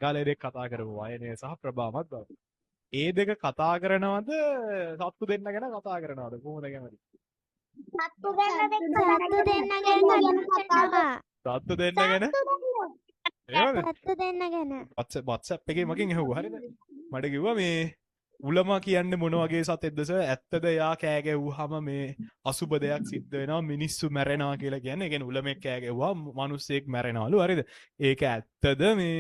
ගාලේ දෙක කතා කරමු වයනේ සහ ප්‍රභාමත් බව. ඒ දෙක කතා කරනවද සත්තු දෙන්න ගැන කතා කරනවද කොහොමද කැමති? සත්තු දෙන්න සත්තු දෙන්න ගැන කතා කරනවා. සත්තු දෙන්න ගැන එහෙමද? සත්තු දෙන්න ගැන. WhatsApp එකේ මගෙන් ඇහුවා හරිද? මට කිව්වා මේ උලමා කියන්නේ මොන වගේ සතෙක්ද සර්? ඇත්තද යා කෑ ගැව්වහම මේ අසුබ දෙයක් සිද්ධ වෙනවා මිනිස්සු මැරෙනවා කියලා කියන්නේ. ඒ කියන්නේ උලමෙක් කෑ ගැව්වා මිනිස්සෙක් මැරෙනවලු හරිද? ඒක ඇත්තද මේ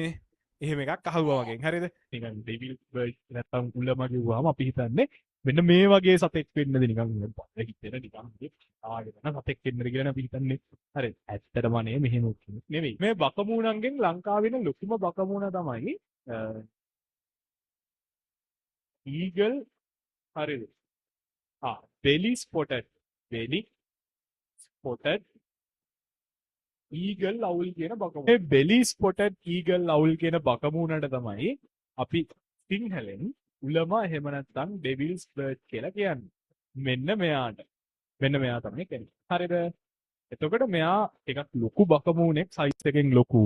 එහෙම එකක් අහුවා වගේ හරිද? නිකන් ඩෙවිල් බර්ඩ් නැත්තම් උලම කිව්වහම අපි හිතන්නේ මෙන්න මේ වගේ සතෙක් වෙන්නද නිකන් හිතෙන නිකන් ආගෙන සතෙක් වෙන්නද කියලා අපි හිතන්නේ. හරි. ඇත්තටම මෙහෙම නෙවෙයි. මේ බකමූණන්ගෙන් ලංකාවේ ඉන්න ලොකුම බකමූණ තමයි ඊගල් හරිද? belly spotted eagle owl කියන බකමූණ. මේ belly spotted eagle owl කියන බකමූණට තමයි අපි සිංහලෙන් උලම එහෙම නැත්නම් devil's bird කියලා කියන්නේ. මෙන්න මෙයාට. මෙන්න මෙයා තමයි කියන්නේ. හරිද? එතකොට මෙයා ටිකක් ලොකු බකමූණෙක් සයිස් එකෙන් ලොකු.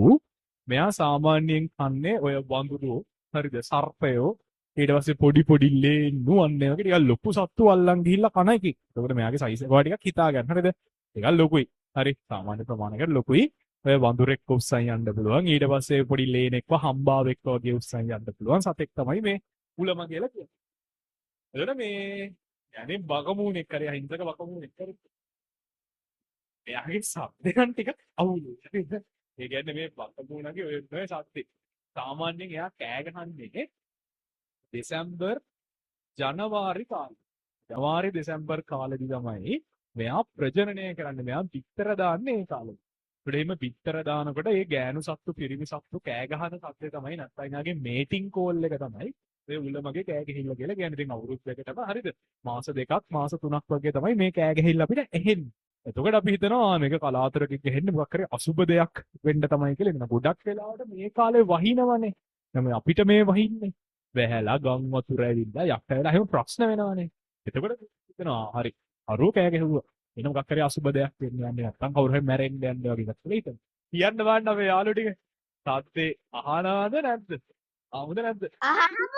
මෙයා සාමාන්‍යයෙන් කන්නේ ඔය වඳුරෝ හරිද? සර්පයෝ ඊට පස්සේ පොඩි ලේන්නු අන්න ඒ වගේ ටිකක් ලොකු සත්තු අල්ලන් ගිහිල්ලා කන එකෙක්. එතකොට මෙයාගේ සයිස් එක ඔයා ටිකක් හිතා ගන්න. හරිද? ටිකක් ලොකුයි. හරි. සාමාන්‍ය ප්‍රමාණයකට ලොකුයි. ඔය වඳුරෙක් උස්සන් යන්න පුළුවන්. ඊට පස්සේ පොඩි ලේනෙක්ව හම්බාවෙක් වගේ උස්සන් යන්න පුළුවන් සතෙක් තමයි මේ උලම කියලා කියන්නේ. එතකොට මේ යන්නේ බකමූණෙක් කරේ අහිංසක බකමූණෙක් කරේ. එයාගේ සද්දයන් ටික අවුලුයි. ඒ කියන්නේ මේ බකමූණගේ ඔය ඔය සද්දේ. සාමාන්‍යයෙන් එයා කෑ ගහන්නේ දෙසැම්බර් ජනවාරි කාලේ. ජනවාරි දෙසැම්බර් කාලෙදි තමයි මෙයා ප්‍රජනනය කරන්නේ. මෙයා පිටර දාන්නේ ඒ කාලෙදි. ඒකට එහෙම පිටර දානකොට ඒ ගෑනු සත්තු පිරිමි සත්තු කෑ ගහන සද්දේ තමයි නැත්නම් එයාගේ මේටිං කෝල් එක තමයි මේ උලමගේ කෑ ගහිල්ල කියලා කියන්නේ. ඉතින් අවුරුද්දකටම හරිද? මාස 2ක් මාස 3ක් වගේ තමයි මේ කෑ ගහිල්ල අපිට ඇහෙන්නේ. එතකොට අපි හිතනවා මේක කලාතුරකින් ගහෙන්නේ මොකක් කරේ අසුබ දෙයක් වෙන්න තමයි කියලා. එන්න ගොඩක් වෙලාවට මේ කාලේ වහිනවනේ. නම් අපිට මේ වහින්නේ වැහැලා ගම් වතුර ඇවිල්ලා යට වෙලා එහෙම ප්‍රශ්න වෙනවනේ. එතකොට හිතනවා හරි අරෝ කෑ ගැහුවා. එන මොකක් කරේ අසුබ දෙයක් වෙන්න යන්නේ නැත්තම් කවුරු හරි මැරෙන්න යන්න වගේ කියලා හිතනවා. කියන්න බලන්න අපේ යාළුවෝ ටික තාත්තේ අහනවද නැද්ද? ආමුද නැද්ද? අහනවා.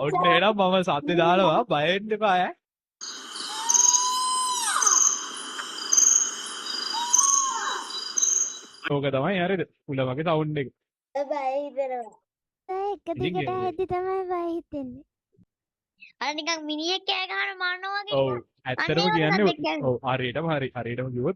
ඔන්න එනම් මම සද්දේ දානවා බය වෙන්න එපා ඈ. ඕක තමයි හරිද? උලමගේ සවුන්ඩ් එක. බය හිතෙනවා. එක දිගට ඇද්දි තමයි බය හිතෙන්නේ. අර නිකන් මිනිහෙක් කෑ ගහන මරනවා වගේ. ඔව් ඇත්තටම කියන්නේ ඔව් හරියටම කිව්වොත්